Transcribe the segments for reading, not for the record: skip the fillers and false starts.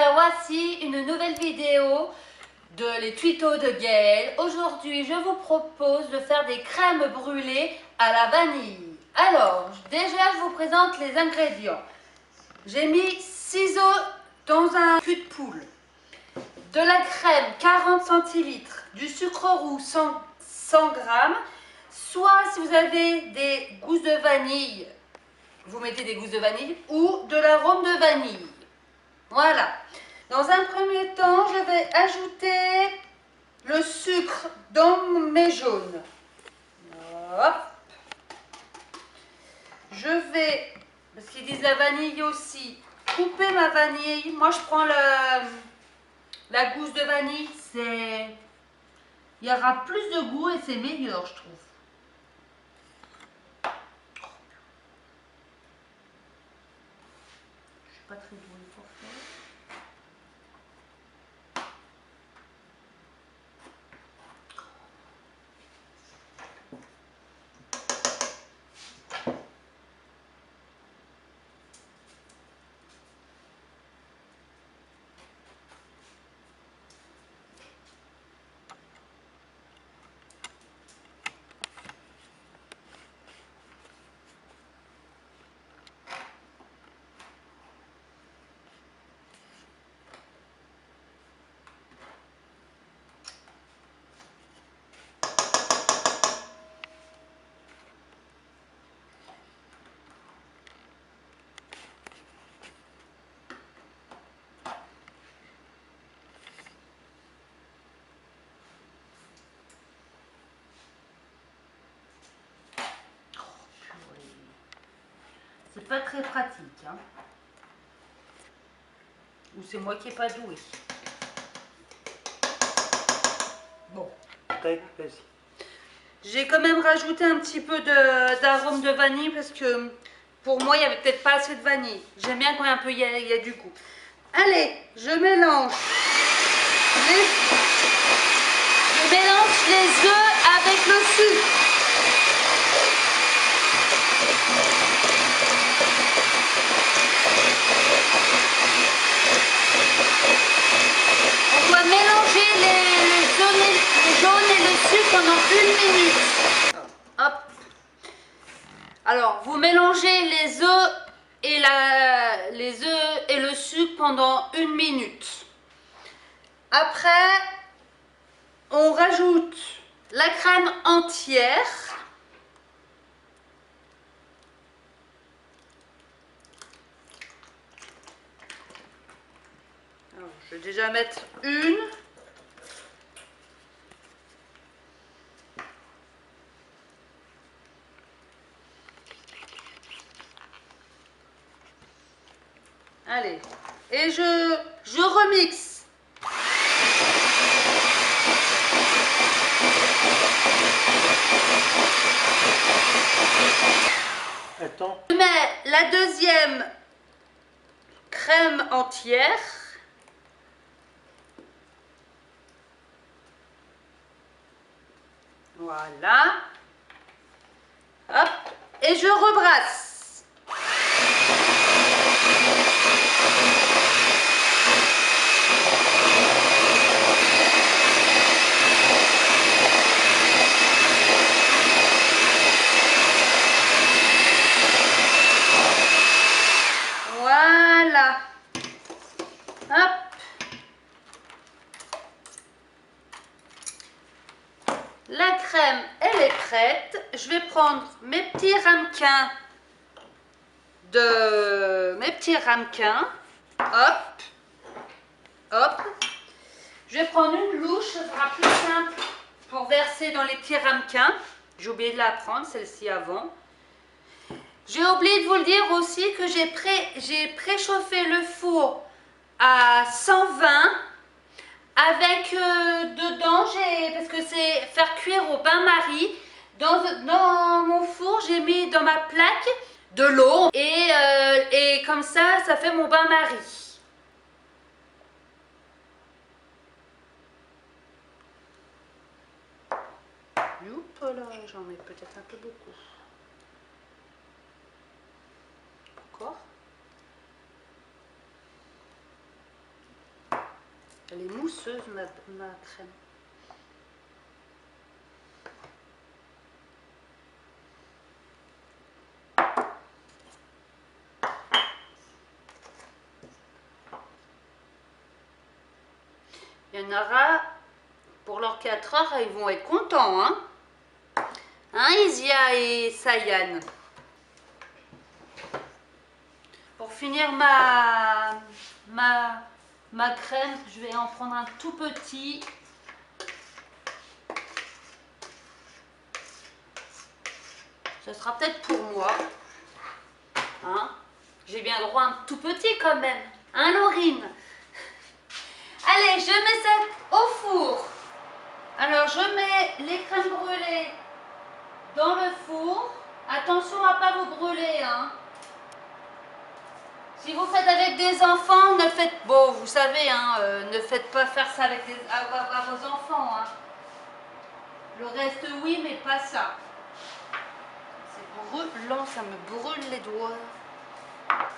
ben voici une nouvelle vidéo de les tutos de Gaëlle. Aujourd'hui, je vous propose de faire des crèmes brûlées à la vanille. Alors, déjà, je vous présente les ingrédients. J'ai mis 6 œufs dans un cul de poule, de la crème 40 centilitres, du sucre roux 100 g, soit si vous avez des gousses de vanille, vous mettez des gousses de vanille ou de l'arôme de vanille. Voilà. Dans un premier temps, je vais ajouter le sucre dans mes jaunes. Hop. Je vais, parce qu'ils disent la vanille aussi, couper ma vanille. Moi, je prends la gousse de vanille. Il y aura plus de goût et c'est meilleur, je trouve. Je suis pas très douée pour faire. C'est pas très pratique, hein. Ou c'est moi qui n'ai pas doué. Bon. Vas-y. J'ai quand même rajouté un petit peu d'arôme de vanille parce que pour moi, il n'y avait peut-être pas assez de vanille. J'aime bien quand il y a du goût. Allez, je mélange les œufs avec le sucre. On doit mélanger les jaunes et le sucre pendant 1 minute. Hop. Alors, vous mélangez les œufs et le sucre pendant 1 minute. Après, on rajoute la crème entière. Alors, je vais déjà mettre une. Allez, et je remixe. Attends. Je mets la deuxième crème entière. Voilà. Hop, et je rebrasse. Voilà. Hop. La crème, elle est prête. Je vais prendre mes petits ramequins Hop. Hop. Je vais prendre une louche, ce sera plus simple pour verser dans les petits ramequins. J'ai oublié de la prendre, celle-ci avant. J'ai oublié de vous le dire aussi que j'ai préchauffé le four à 120 avec dedans, parce que c'est faire cuire au bain-marie. Dans mon four, j'ai mis dans ma plaque de l'eau et comme ça fait mon bain-marie. Là, j'en mets peut-être un peu beaucoup. Encore. Elle est mousseuse, ma crème. Il y en aura, pour leurs 4 heures, ils vont être contents, hein. Hein, Isia et Sayan. Pour finir ma crème, je vais en prendre un tout petit. Ce sera peut-être pour moi. Hein? J'ai bien droit à un tout petit quand même. Hein, Laurine? Allez, je mets ça au four. Alors, je mets les crèmes brûlées dans le four. Attention à ne pas vous brûler, hein. Si vous faites avec des enfants, ne faites... Bon, vous savez, hein, ne faites pas faire ça avec à vos enfants, hein. Le reste, oui, mais pas ça. C'est brûlant, ça me brûle les doigts. Alors,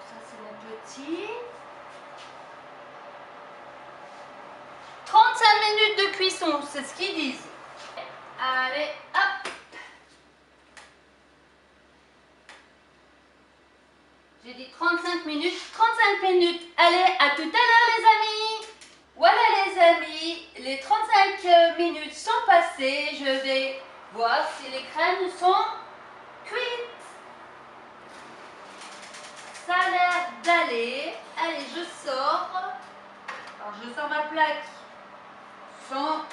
ça, c'est mon petit. 35 minutes de cuisson, c'est ce qu'ils disent. Allez, hop. J'ai dit 35 minutes. 35 minutes. Allez, à tout à l'heure les amis. Voilà les amis, les 35 minutes sont passées. Je vais voir si les crèmes sont cuites. Ça a l'air d'aller. Allez, je sors. Alors, je sors ma plaque sans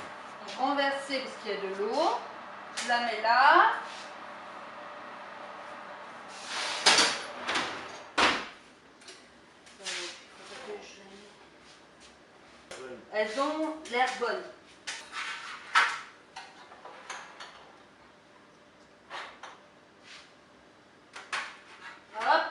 renverser parce qu'il y a de l'eau. Je la mets là. Elles ont l'air bonnes. Hop.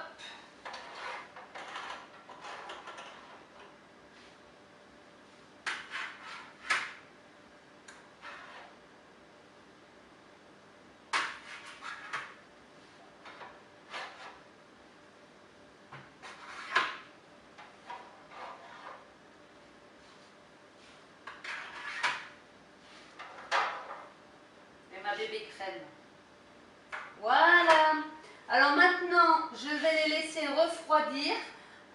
Ma bébé crème. Voilà. Alors maintenant, je vais les laisser refroidir.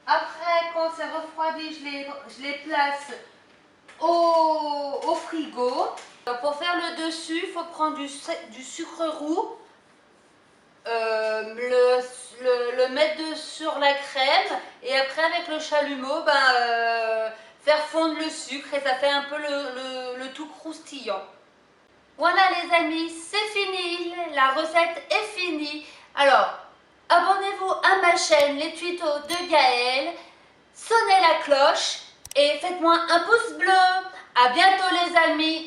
Après, quand c'est refroidi, je les place au frigo. Donc, pour faire le dessus, il faut prendre du sucre roux, le mettre sur la crème et après avec le chalumeau, faire fondre le sucre et ça fait un peu le tout croustillant. Voilà les amis, c'est fini, la recette est finie. Alors, abonnez-vous à ma chaîne, les tutos de Gaëlle, sonnez la cloche et faites-moi un pouce bleu. À bientôt les amis.